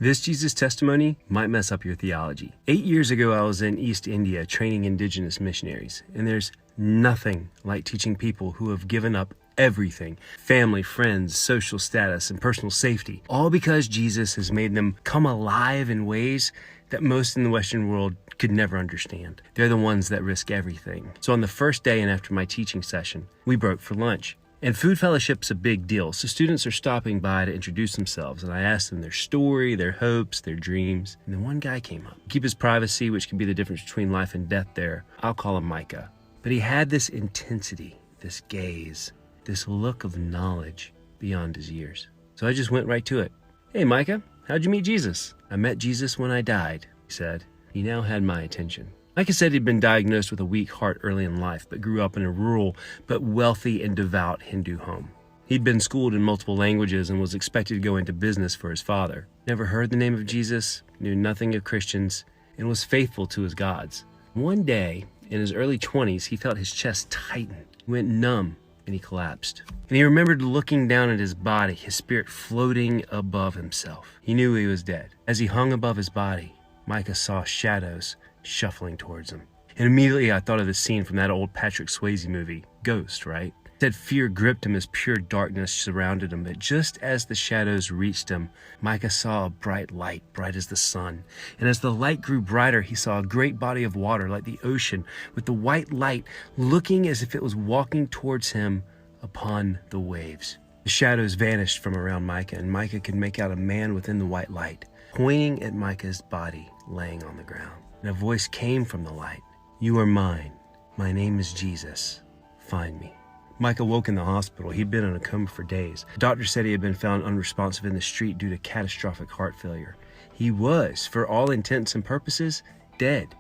This Jesus testimony might mess up your theology. 8 years ago, I was in East India training indigenous missionaries, and there's nothing like teaching people who have given up everything: family, friends, social status, and personal safety, all because Jesus has made them come alive in ways that most in the Western world could never understand. They're the ones that risk everything. So on the first day and after my teaching session, we broke for lunch. And food fellowship's a big deal, so students are stopping by to introduce themselves, and I asked them their story, their hopes, their dreams, and then one guy came up. Keep his privacy, which can be the difference between life and death there. I'll call him Micah. But he had this intensity, this gaze, this look of knowledge beyond his years. So I just went right to it. "Hey, Micah, how'd you meet Jesus?" "I met Jesus when I died," he said. He now had my attention. Micah said he'd been diagnosed with a weak heart early in life, but grew up in a rural but wealthy and devout Hindu home. He'd been schooled in multiple languages and was expected to go into business for his father. Never heard the name of Jesus, knew nothing of Christians, and was faithful to his gods. One day, in his early 20s, he felt his chest tighten. He went numb, and he collapsed. And he remembered looking down at his body, his spirit floating above himself. He knew he was dead. As he hung above his body, Micah saw shadows shuffling towards him. And immediately I thought of the scene from that old Patrick Swayze movie, Ghost, right? Said fear gripped him as pure darkness surrounded him, but just as the shadows reached him, Micah saw a bright light, bright as the sun. And as the light grew brighter, he saw a great body of water like the ocean, with the white light looking as if it was walking towards him upon the waves. The shadows vanished from around Micah, and Micah could make out a man within the white light, pointing at Micah's body laying on the ground. And a voice came from the light. "You are mine. My name is Jesus. Find me." Micah woke in the hospital. He'd been in a coma for days. The doctor said he had been found unresponsive in the street due to catastrophic heart failure. He was, for all intents and purposes, dead.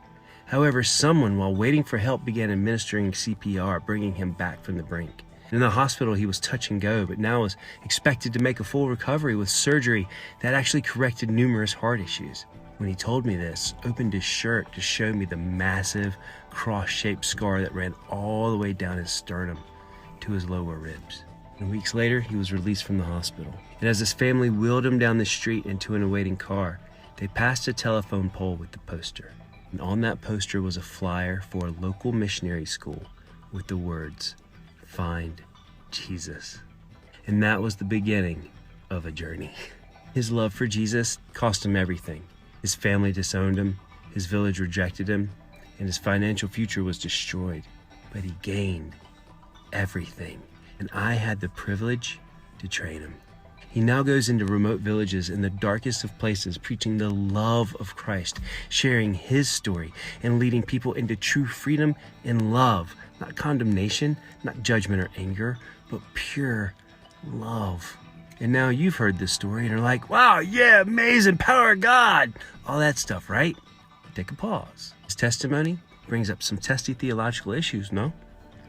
However, someone, while waiting for help, began administering CPR, bringing him back from the brink. In the hospital, he was touch and go, but now was expected to make a full recovery with surgery that actually corrected numerous heart issues. When he told me this, opened his shirt to show me the massive cross-shaped scar that ran all the way down his sternum to his lower ribs. And weeks later, he was released from the hospital. And as his family wheeled him down the street into an awaiting car, they passed a telephone pole with the poster. And on that poster was a flyer for a local missionary school with the words, "Find Jesus." And that was the beginning of a journey. His love for Jesus cost him everything. His family disowned him, his village rejected him, and his financial future was destroyed. But he gained everything, and I had the privilege to train him. He now goes into remote villages in the darkest of places, preaching the love of Christ, sharing his story, and leading people into true freedom and love, not condemnation, not judgment or anger, but pure love. And now you've heard this story and are like, "Wow, yeah, amazing, power of God," all that stuff, right? Take a pause. His testimony brings up some testy theological issues, no?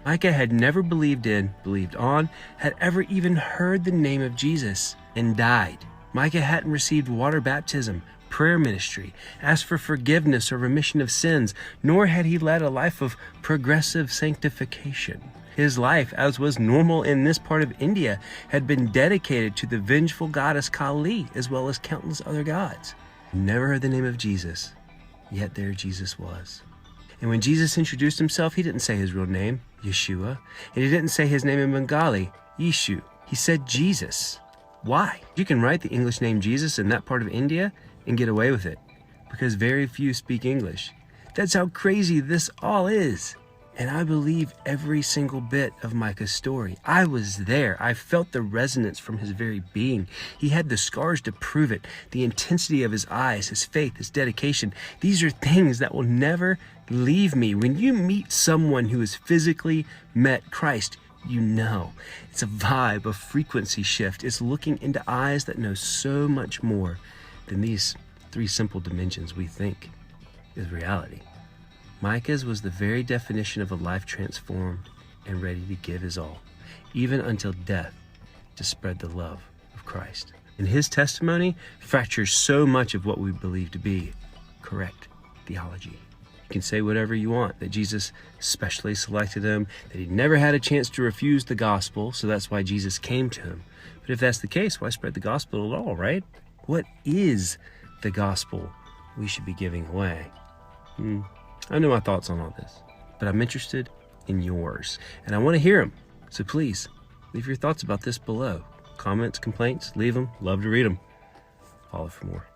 Micah had never believed in, believed on, had ever even heard the name of Jesus, and died. Micah hadn't received water baptism, prayer ministry, asked for forgiveness or remission of sins, nor had he led a life of progressive sanctification. His life, as was normal in this part of India, had been dedicated to the vengeful goddess Kali, as well as countless other gods. Never heard the name of Jesus, yet there Jesus was. And when Jesus introduced himself, he didn't say his real name, Yeshua, and he didn't say his name in Bengali, Yeshu. He said Jesus. Why? You can write the English name Jesus in that part of India and get away with it, because very few speak English. That's how crazy this all is. And I believe every single bit of Micah's story. I was there. I felt the resonance from his very being. He had the scars to prove it, the intensity of his eyes, his faith, his dedication. These are things that will never leave me. When you meet someone who has physically met Christ, you know. It's a vibe, a frequency shift. It's looking into eyes that know so much more than these three simple dimensions we think is reality. Micah's was the very definition of a life transformed and ready to give his all, even until death, to spread the love of Christ. And his testimony fractures so much of what we believe to be correct theology. You can say whatever you want, that Jesus specially selected him, that he never had a chance to refuse the gospel, so that's why Jesus came to him. But if that's the case, why spread the gospel at all, right? What is the gospel we should be giving away? I know my thoughts on all this, but I'm interested in yours, and I want to hear them. So please, leave your thoughts about this below. Comments, complaints, leave them. Love to read them. Follow for more.